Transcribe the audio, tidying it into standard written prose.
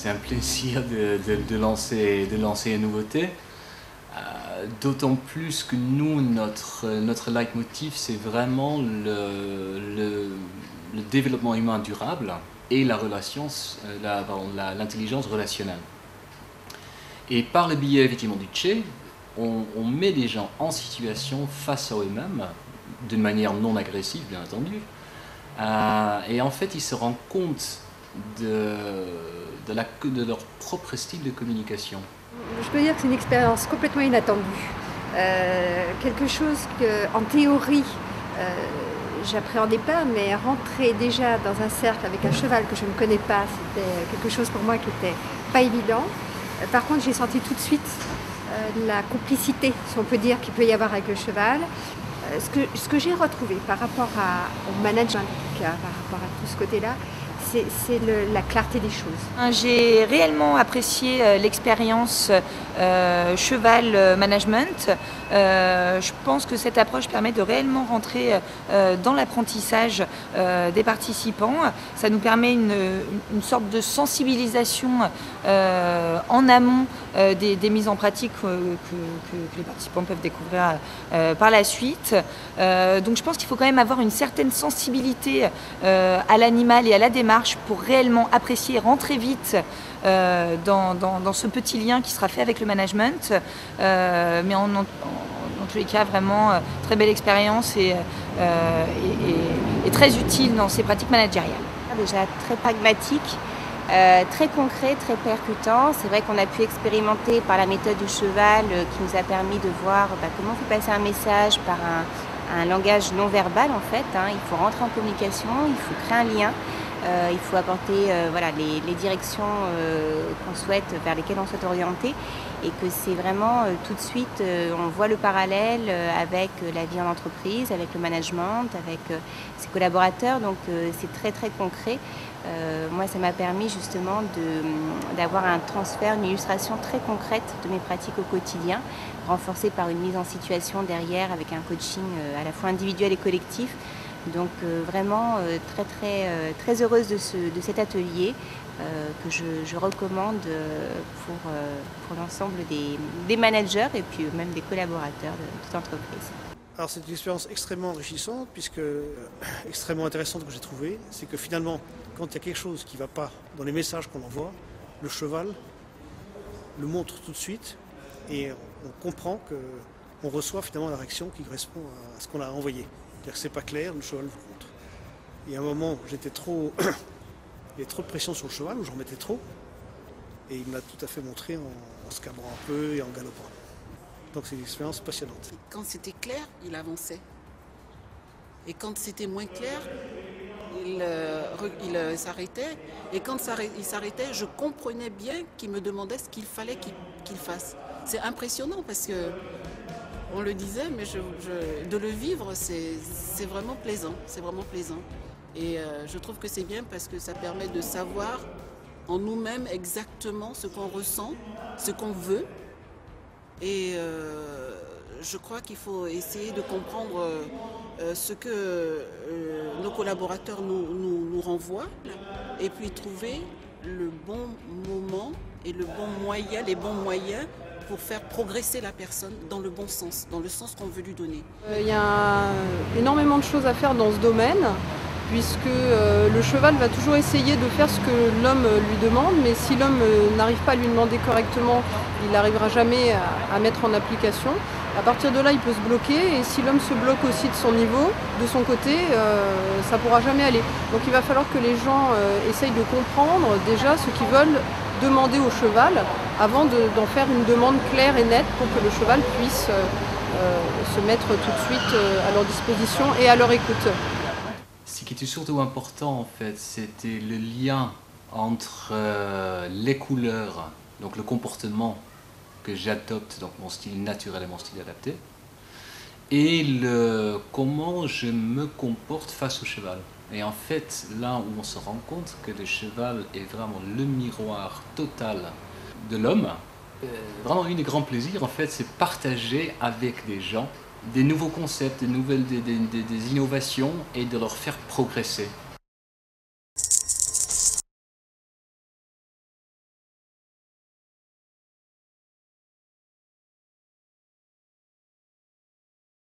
C'est un plaisir de lancer une nouveauté. D'autant plus que nous, notre leitmotiv, c'est vraiment le développement humain durable et l'intelligence relationnelle. Et par le biais effectivement du Tché, on met les gens en situation face à eux-mêmes, d'une manière non agressive bien entendu, et en fait ils se rendent compte de leur propre style de communication. Je peux dire que c'est une expérience complètement inattendue. Quelque chose qu'en théorie, j'appréhendais pas, mais rentrer déjà dans un cercle avec un cheval que je ne connais pas, c'était quelque chose pour moi qui n'était pas évident. Par contre, j'ai senti tout de suite la complicité, si on peut dire, qu'il peut y avoir avec le cheval. Ce que j'ai retrouvé par rapport au management, par rapport à tout ce côté-là, c'est la clarté des choses. J'ai réellement apprécié l'expérience cheval management. Je pense que cette approche permet de réellement rentrer dans l'apprentissage des participants. Ça nous permet une sorte de sensibilisation en amont des mises en pratique que les participants peuvent découvrir par la suite. Donc je pense qu'il faut quand même avoir une certaine sensibilité à l'animal et à la démarche pour réellement apprécier et rentrer vite dans ce petit lien qui sera fait avec le management. Mais en tous les cas, vraiment très belle expérience et très utile dans ces pratiques managériales. Déjà très pragmatique, très concret, très percutant. C'est vrai qu'on a pu expérimenter par la méthode du cheval qui nous a permis de voir comment on fait passer un message par un langage non verbal en fait. Il faut rentrer en communication, il faut créer un lien. Il faut apporter les directions qu'on souhaite, vers lesquelles on souhaite orienter, et que c'est vraiment tout de suite, on voit le parallèle avec la vie en entreprise, avec le management, avec ses collaborateurs, donc c'est très très concret. Moi ça m'a permis justement d'avoir un transfert, une illustration très concrète de mes pratiques au quotidien, renforcée par une mise en situation derrière avec un coaching à la fois individuel et collectif. Donc vraiment très heureuse de cet atelier que je recommande pour l'ensemble des managers et puis même des collaborateurs de toute entreprise. Alors c'est une expérience extrêmement enrichissante, puisque extrêmement intéressante que j'ai trouvé, c'est que finalement quand il y a quelque chose qui ne va pas dans les messages qu'on envoie, le cheval le montre tout de suite et on comprend qu'on reçoit finalement la réaction qui correspond à ce qu'on a envoyé. C'est-à-dire que c'est pas clair, le cheval vous montre. Et à un moment, il y avait trop de pression sur le cheval, ou j'en mettais trop, et il me l'a tout à fait montré en se cabrant un peu et en galopant. Donc c'est une expérience passionnante. Quand c'était clair, il avançait. Et quand c'était moins clair, il s'arrêtait. Et quand il s'arrêtait, je comprenais bien qu'il me demandait ce qu'il fallait qu'il fasse. C'est impressionnant parce que on le disait, mais de le vivre, c'est vraiment plaisant. C'est vraiment plaisant. Et je trouve que c'est bien parce que ça permet de savoir en nous-mêmes exactement ce qu'on ressent, ce qu'on veut. Et je crois qu'il faut essayer de comprendre ce que nos collaborateurs nous renvoient et puis trouver le bon moment et le bon moyen, les bons moyens pour faire progresser la personne dans le bon sens, dans le sens qu'on veut lui donner. Il y a énormément de choses à faire dans ce domaine, puisque le cheval va toujours essayer de faire ce que l'homme lui demande, mais si l'homme n'arrive pas à lui demander correctement, il n'arrivera jamais à mettre en application. À partir de là, il peut se bloquer, et si l'homme se bloque aussi de son niveau, de son côté, ça ne pourra jamais aller. Donc il va falloir que les gens essayent de comprendre déjà ce qu'ils veulent demander au cheval avant d'en faire une demande claire et nette pour que le cheval puisse se mettre tout de suite à leur disposition et à leur écoute. Ce qui était surtout important en fait, c'était le lien entre les couleurs, donc le comportement que j'adopte, donc mon style naturel et mon style adapté, et comment je me comporte face au cheval. Et en fait, là où on se rend compte que le cheval est vraiment le miroir total de l'homme, vraiment un des grands plaisirs, en fait, c'est partager avec des gens des nouveaux concepts, des innovations et de leur faire progresser.